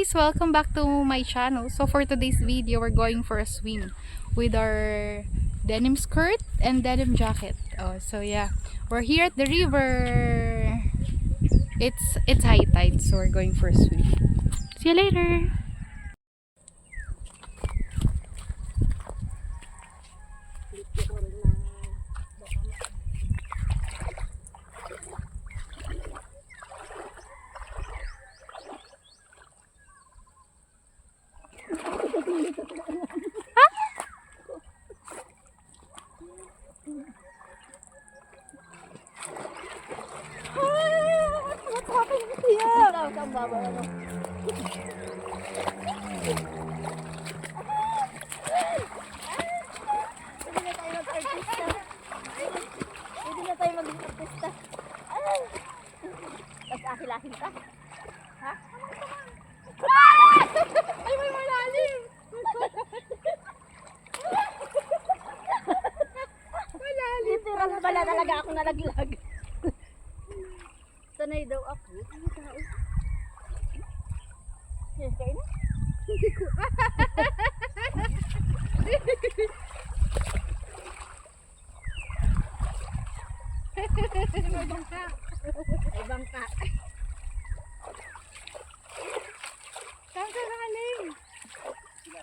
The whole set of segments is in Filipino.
guys! Welcome back to my channel. So for today's video, we're going for a swim with our denim skirt and denim jacket. So yeah, we're here at the river. It's high tide, so we're going for a swim. See you later! What's happening here? Ang baba ano? Pwede na tayo mag-artista. Tapos ahilahin ka? Ha? Ay, may malalim! Malalim! Literal pala talaga ako nalaglag. Sanay daw ako. Yes, kayo na? Hindi ko. May bangka. May bangka. Saan ka nakaling?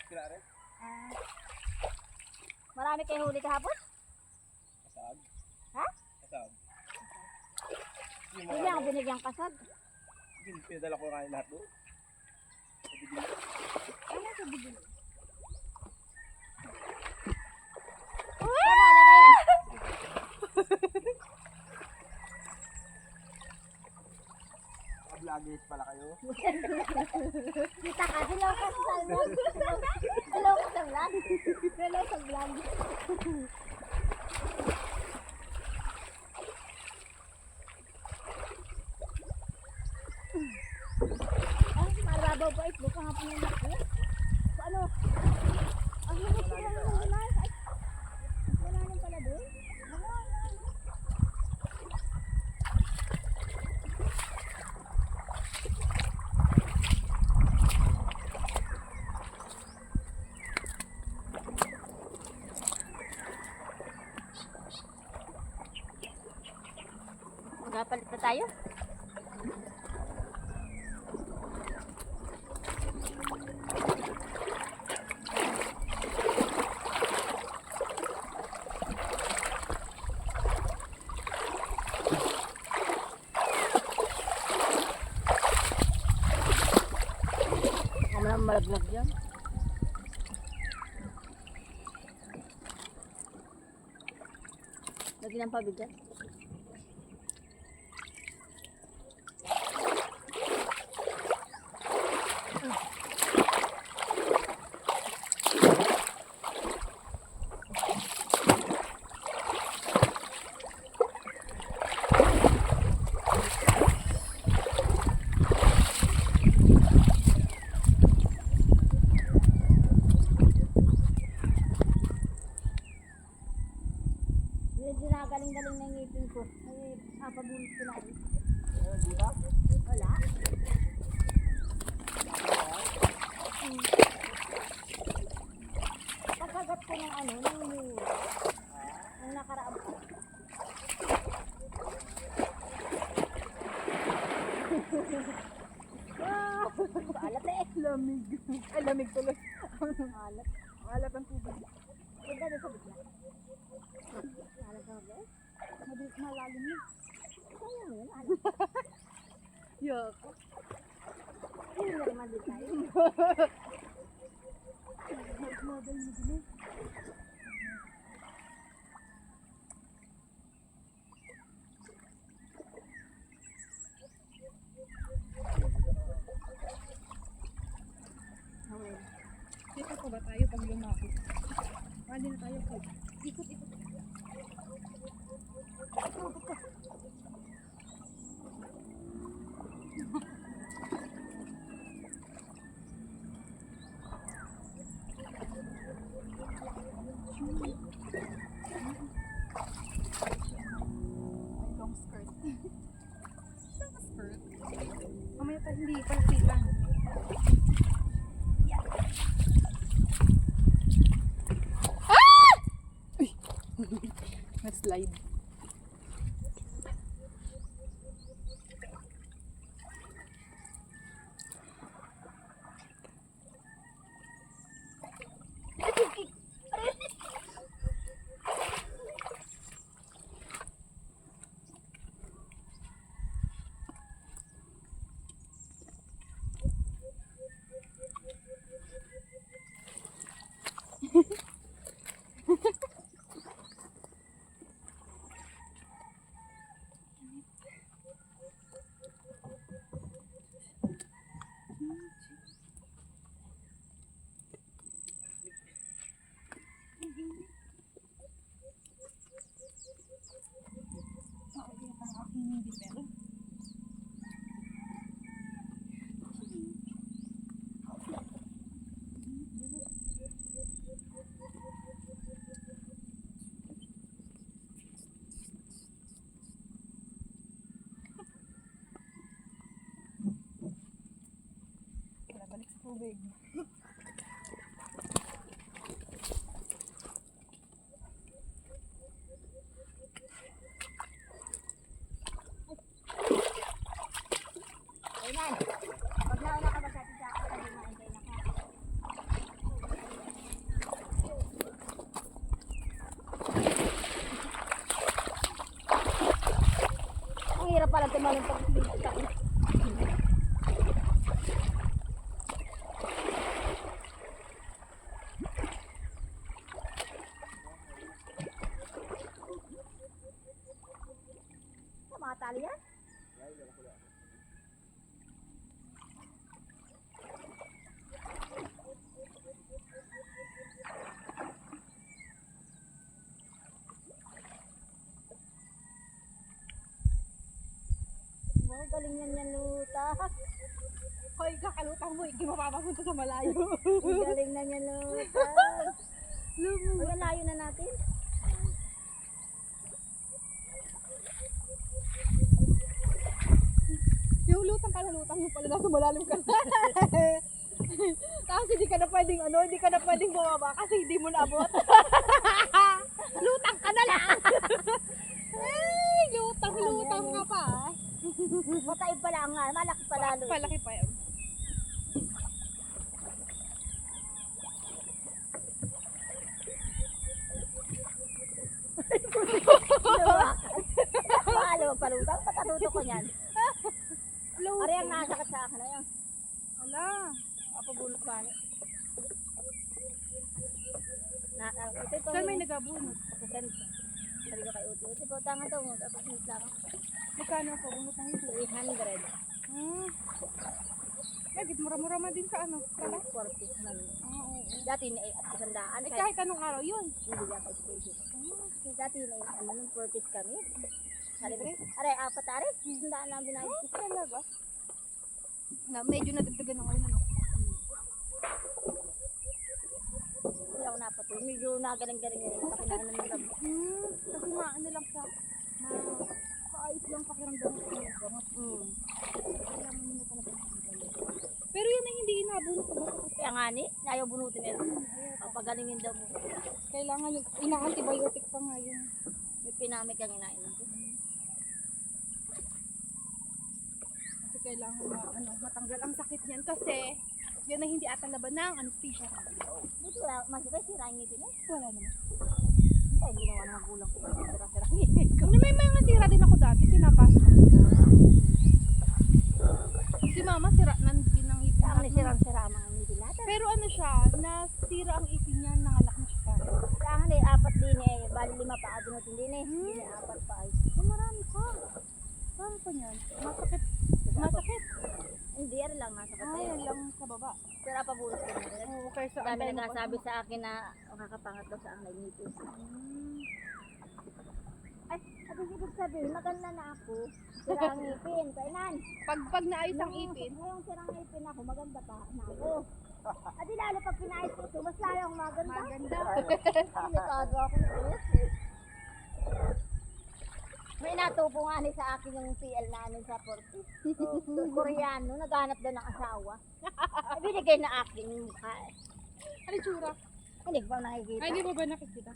Sila rin? Marami kayo huli kahapon? Kasag. Ha? Kasag. Hindi niya ako binigyang kasag. Hindi, pinadala ko kain lahat doon. Ano sa bibili? Tama, lagay yan. Vloggers pala kayo. Kita ka, hello ka sa vlog. Hello ka sa vlog. Hello sa vlog. Ay, marabaw pa ito. Baka nga po yung laki. So ano? Ang hirap ko na naman wala. Ay, wala nang pala doon. Magpapalit na tayo. Ang malaglag dyan. Lagi ng pabigat. Galing-galing na ngipin ko. Ay, papabulit ko na rin. Wala? Pagkagat ko ng ano, ng nakaraang ko. Wow! Alat eh. Lamig. Ay, lamig tuloy. Alat. Alat ang tubig. Huwag ka sa bigla. Alat ang tubig? Malalim yun. Kaya mo yun, alam. Yoko. Hindi na naman din tayo. Model mo din eh. Dito pa ba tayo pag lumapit? Pwede na tayo po. Ikot-ikot. Long skirt. Long skirt? Mamaya pa hindi palpitan. slide. Balik sa tubig. Ayun. Pag nauna ka ba sa atin sa kakadumaan kayo na ka? Ang hirap pala tumalon pag dito sa akin. Mga tali yan? Wow, galing yan luta. Hoy, kakalutang mo, hindi mapapapunta sa malayo. Ang galing na yan luta. Uy, ang layo na natin. Yung lutang mo pala, nasa malalim ka na. Tapos hindi ka na pwedeng hindi ka na pwedeng bumaba kasi hindi mo naabot. Lutang ka na lang. Ay, lutang nga pa. Mataib pala nga, malaki pala luta. Palaki pa yun. Mahalo palutang, pataluto ko yan. Ari ang nasakit sa akin na yan. Wala. Papabulot ba? Ito Saan may nagabunot? Sabi ko kay Uti. Uti po, tanga to mo. Tapos minit lang. Magkano ang pabunot ng ito? 300. Nagit mura-mura man din sa ano? Kala? 40 man. Oo. Dati na 100. Kahit anong araw yun. Hindi dati station. Dati na nung 40 kami. Aray, apat ari. 100 lang binayad ko. Talaga? Medyo nadagdagan ng ano. Hindi ako napatuloy. Medyo nagaling-galing ngayon. Pakinaan ng gamot. Kasi maano lang siya. Maayos lang pakiramdam ko ng gamot. Kailangan mo na talaga. Pero yan ay hindi inabunot ko. Kaya nga ni, ayaw bunutin nila. Pagalingin daw mo. Kailangan yung ina-antibiotic pa nga yun. May pinamig ang inainom ko. Kasi kailangan matanggal ang sakit niyan kasi yan ay hindi ata laban ng anesthesia. Buti wala, masipay sirain nito na. Wala naman. Ay, ginawa ng magulang ko. Sira-sira ngipin ko. May mga sira din ako dati, pinapasa. Si mama sira nan din ang ipin. Saan sirang-sira ang mga ngipin natin? Pero ano siya, nasira ang ipin niya, nangalak na siya. Saan eh, 4 din eh. Bali 5 pa, binutin din eh. Hindi 4 pa ay. Marami pa. Marami pa niyan. Masakit. Masakit. Hindi, yan lang nasa Yan katay. lang sa baba. Sira pa bulos ko na rin. Oo, kaysa Dami antayin mo nagsasabi pa. sa akin na makakapangat daw sa ang ngipin. Ay, at ibig sabihin, maganda na ako. Sira ang ngipin. Kainan. Pag naayos ang ipin, Ngayong sirang ngipin ako, maganda pa na ako. At lalo pag pinayos ko ito, mas lalo akong maganda. maganda. Delikado ako nito. May natupo nga ni sa akin yung PL namin sa 40. Koreano, naghanap daw ng asawa. Binigay na akin yung mukha eh. Ano tsura? Hindi ko pa nakikita. Ay, di mo ba nakikita?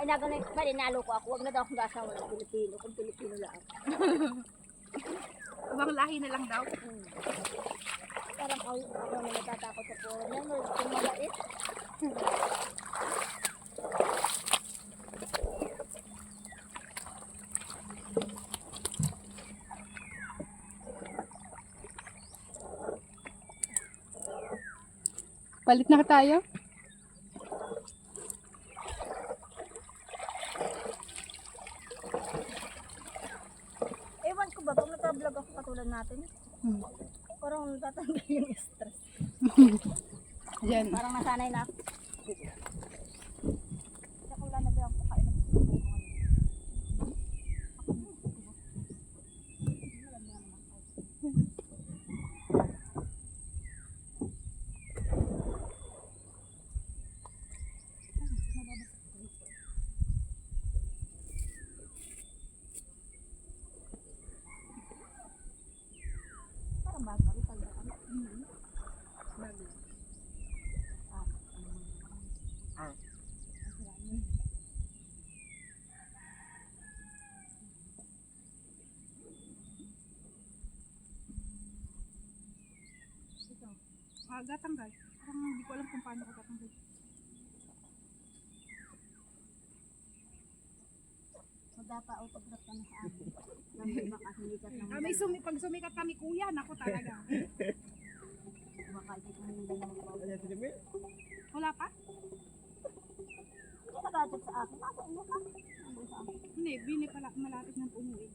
Ay, naganay, bali, naloko ako. Huwag na daw akong gasa walang Pilipino. Kung Pilipino lang. Ibang lahi na lang daw. Parang ako naman natatakot sa foreigner. Kung mabait. Palit na tayo. Ewan ko ba, pag naka-vlog ako katulad natin, parang natatanggal yung stress. Yan. Parang nasanay na ako. Kaya wala na ba ako kain ng parang bago kami pagdakan. Bago. Gatanggal. Parang hindi ko alam kung paano ko gatanggal. Magdapa o pag-rap ka na sa akin. Nang baka sumikat ng Pag sumikat kami kuya, nako talaga. baka hindi ko hindi na magbawa. Ano si Jamil? Wala pa? Hindi nag-gadget sa akin. Nasa inyo ka? Nandun sa akin. Hindi, bini pala malapit ng umuwi.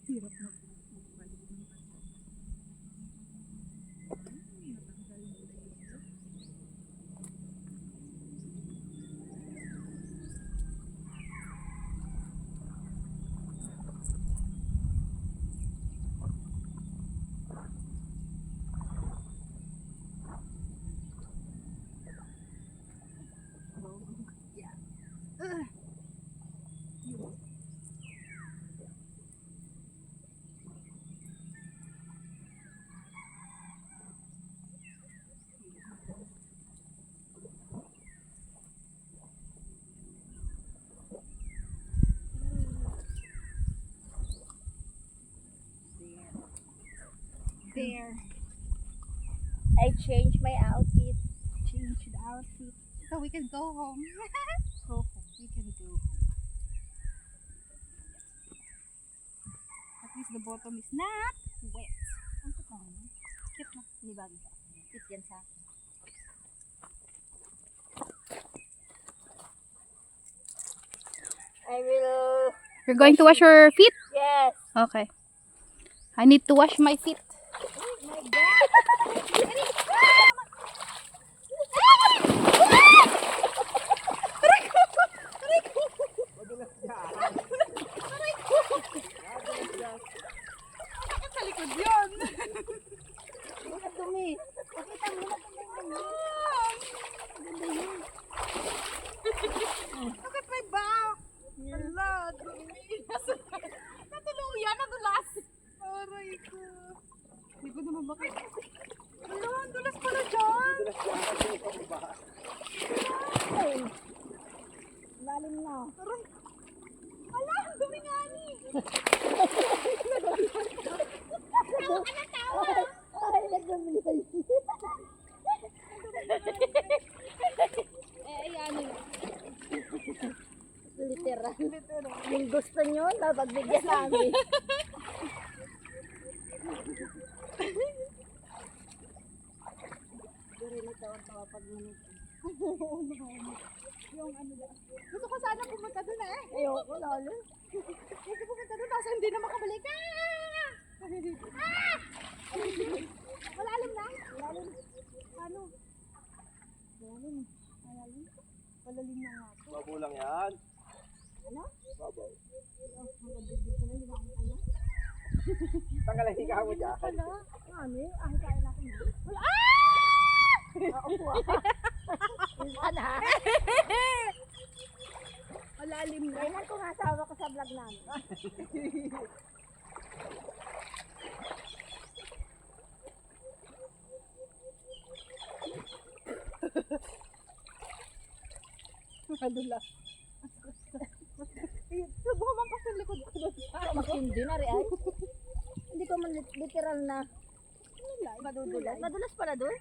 Hirap na. There. I changed my outfit. Change the outfit. So we can go home. Go home. We can go home. At least the bottom is not wet. Ang totoo mo. Cute na. Hindi bagay sa akin. Fit yan sa akin. I will... You're going to wash your feet? Yes. Okay. I need to wash my feet. Oh my God. Sa likod yun. Ang dumi. Pakita mo na Look at my back. Hala, dumi. Natuluyan, nadulas. Aray ko. Hindi ko naman bakit. Hala, ang dulas pala dyan. Ay. Lalim na. Aray. Hala, ang dumi nga ni. Ay, nagdumi na yun. Ano yun? Literal. Yung gusto nyo, napagbigyan namin. Pero nito ang tawa pag manito. Yung ano lang. Gusto ko sana pumunta doon eh. Ayoko, lalo. Gusto pumunta doon kasi hindi na makabalik. Ah! Ah! Malalim na? Lalim. Ano? Lalim. Lalim. Palalim na nga po. Babo lang yan. Ano? Babaw. Oh, magabigit ko na, hindi ba akong ano? Tanggal ang hika mo dyan. Wala. Ano eh? Ay, kaya natin yun. Wala. Oo po ah. Minsan ha. Malalim na. Kailan ko nga asawa ko sa vlog namin. Madulas. Subukan pa sa likod ko. Mas hindi na rin ay. Hindi ko man literal na madudulas. Madulas pala doon?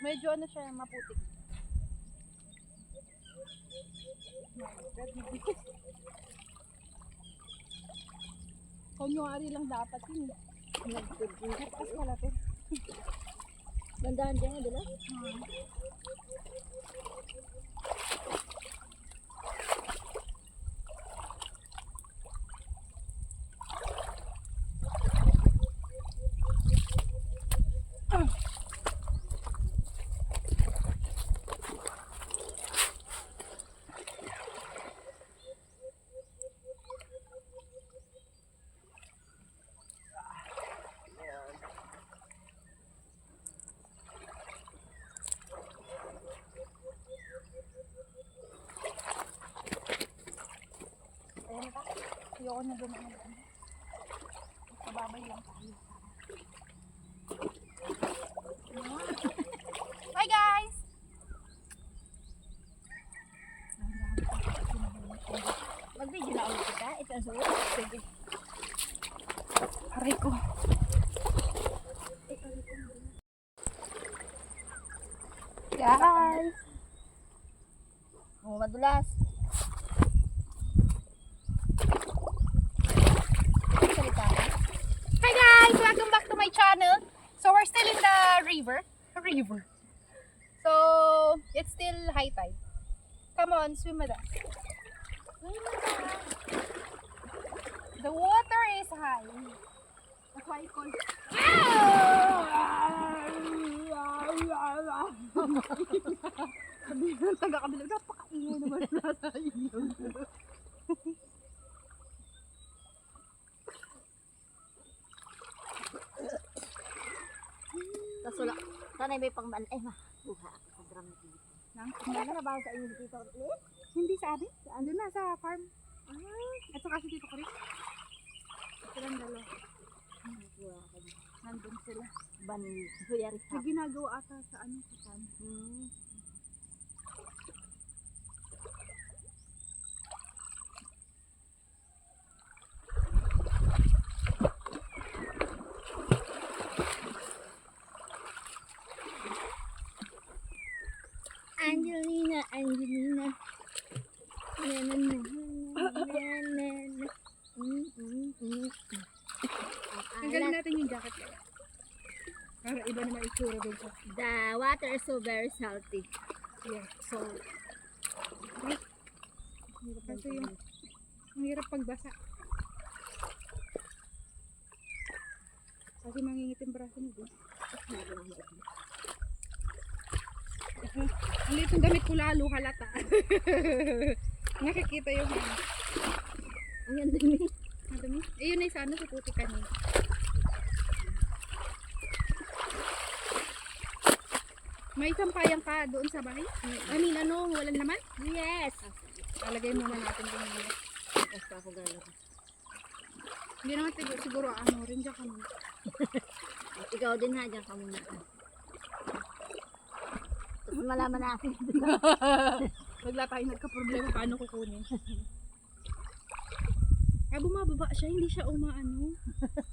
Medyo ano siya, maputik. Kunyari lang dapat yun. Nagtugas pala to. Bandahan dyan madulas? Ayoko na dumaan. Kababay lang tayo. Bye guys! Mag-video na ulit kita. Ito ang sulit. Sige. Aray ko. Guys! Oh, madulas. Salita. Hi guys! Welcome back to my channel. So we're still in the river. So it's still high tide. Come on, swim with us. The water is high. That's why it's called. Sabi ng taga-kabilang, napakaingay naman nasa ilog. Tapos wala. Sana may pangban. Ay, buha ako sa drum dito. Wala na ba sa inyo dito? Hindi sa amin. Andun na sa farm. At saka si Tito Chris. Silang dalawa. Nandun sila. Ban, kuyari May ginagawa ata sa ano sa farm. Angelina. Tanggalin natin yung jacket kaya. Para iba naman itsura doon sa. The water is so very salty. Yeah, so. Kasi yung ang hirap pagbasa. Kasi mangingitim braso mo doon. Ang liit ng damit ko lalo halata. Nakikita yung ano. Ang yan dumi. Ang dumi. Eh yun ay sa ano, sa puti kanina. May sampayan ka doon sa bahay? I mean ano, walang naman? Yes. Lalagay muna natin din muna. Basta ako gano'n. Hindi naman siguro ano rin dyan kami. Ikaw din ha, dyan ka muna. Tapos malaman natin. Bigla tayo nagka-problema paano kukunin. Bumababa siya, hindi siya umaano.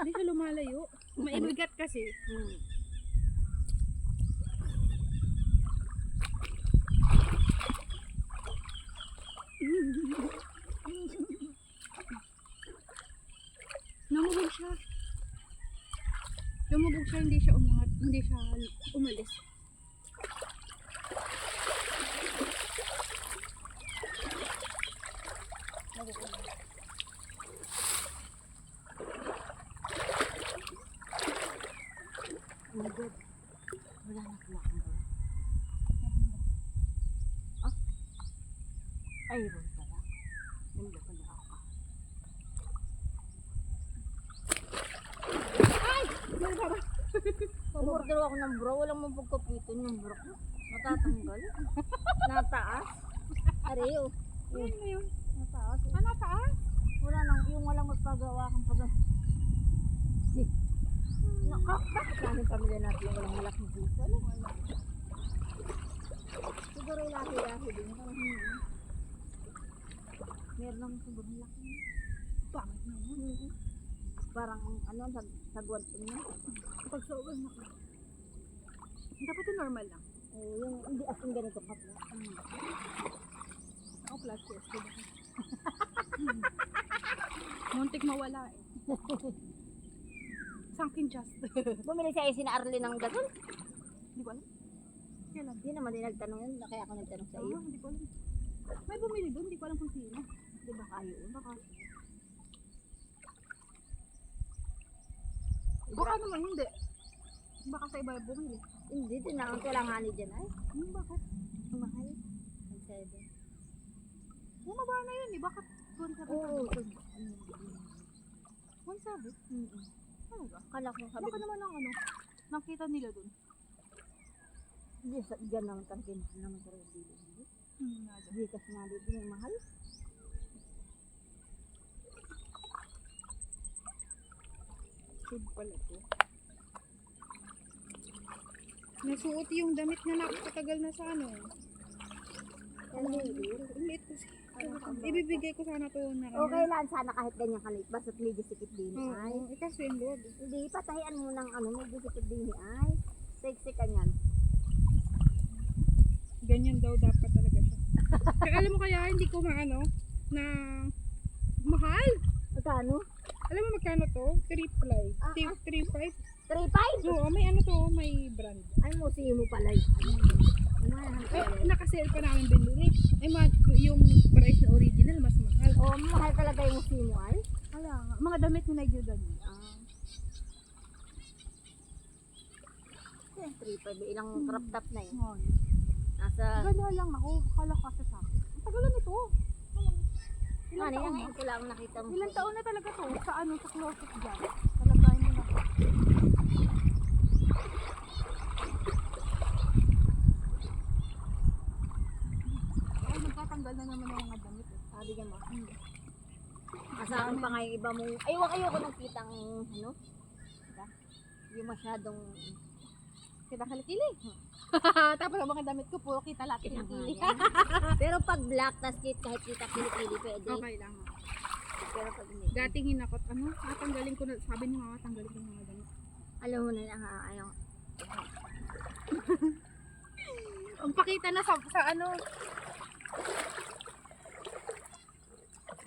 Hindi siya lumalayo. Maibigat kasi. Lumubog siya. Lumubog siya, hindi siya umangat, hindi siya umalis. Oh my God. Wala na kumakang ba? Ah? Ayun pala. Hindi ko na ako. Ay! Umorder ako ng bro. Walang mapagkapiton yung bro ko. Matatanggal. Nataas. Areo. Ano na yun? Nataas. Ano taas? Wala nang, yung walang magpagawa kang pag... Bakit namin pamilya natin yung walang malaking dito? Wala. Siguro lahi-lahi din. Meron naman sobrang laki. Pangit na yun. Parang ano, sagwad po niya. Kapag sobrang laki. Dapat yung normal lang. Oo, yung hindi as in ganito kapla. Ako plus yes. Diba? Muntik mawala eh. Sunken just. Bumili siya si Arlene ng gasol. Hindi ko alam. Kailan? Hindi naman din nagtanong yun, kaya ako nagtanong sa iyo. Hindi ko alam. May bumili doon, hindi ko alam kung sino. Di ba kayo? Baka. Baka naman hindi. Baka sa iba bumili. Hindi, din na ang kailangan din ay. Bakit? Ang mahal. Ang 7. Bumaba na yun eh. Bakit? 1.7? Oo. 1.7? Talaga? Kala ko sabi Baka naman ang ano, nakita nila doon. Hindi, dyan naman talagang naman sa rin. Hindi kasi nga dito yung mahal. Food pala to. Nasuot yung damit na napakatagal na sa ano. Ang liit. Ang liit kasi. Ibibigay ko sana to na Okay lang sana kahit ganyan kalit. Basta't medyo sikip din ay. Oo, kasi yung load. Hindi, patahian mo ng ano, medyo sikip din ay. Sexy ka niyan. Ganyan daw dapat talaga siya. Kaya alam mo kaya hindi ko maano na mahal. Magkano? Alam mo magkano to? 3-ply. Ah, 3.5. 3.5? Oo, may ano to, may brand. Ay, museum mo pala yun. Mahal Eh, pala. naka-sale pa namin binili. Eh, yung price na original, mas mahal. Oo, mahal talaga yung museum mo ay. Wala nga. Mga damit ni Nigerian yun. Ah. 3.5, ilang crop top na yun. Oh, Nasa, gala lang ako. Akala ko kasi sa akin. Ang tagal na nito. Ilang ano taon yan na? ngayon ko lang nakita mo. Ilang taon na talaga to? Sa ano, sa closet dyan. Talagayin mo na. Ay, nagtatanggal na naman yung mga damit eh. Sabi niya mo. Asahan pa nga yung iba mong, ayoko nang kitang, ano? Diba? Yung masyadong, Kita kalikili. Tapos ang mga damit ko, puro kita lahat kilikili. pero pag black, tas kahit kita kilikili, pwede. Okay lang. Pero pag hindi. Dating hinakot, ano? Tanggalin ko na, sabi ni mama, tanggalin ko yung mga damit. Alam mo na lang, ayaw. Ang pakita na sa ano.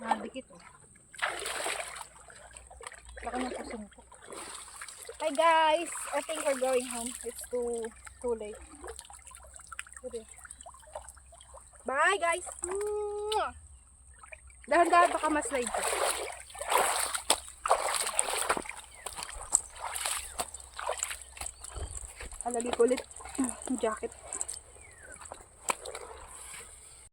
Dikit oh. Baka napasumpok. Hi guys! I think we're going home. It's too late. Bye guys! Dahan-dahan baka ma-slide ko. Alali ko ulit. Jacket.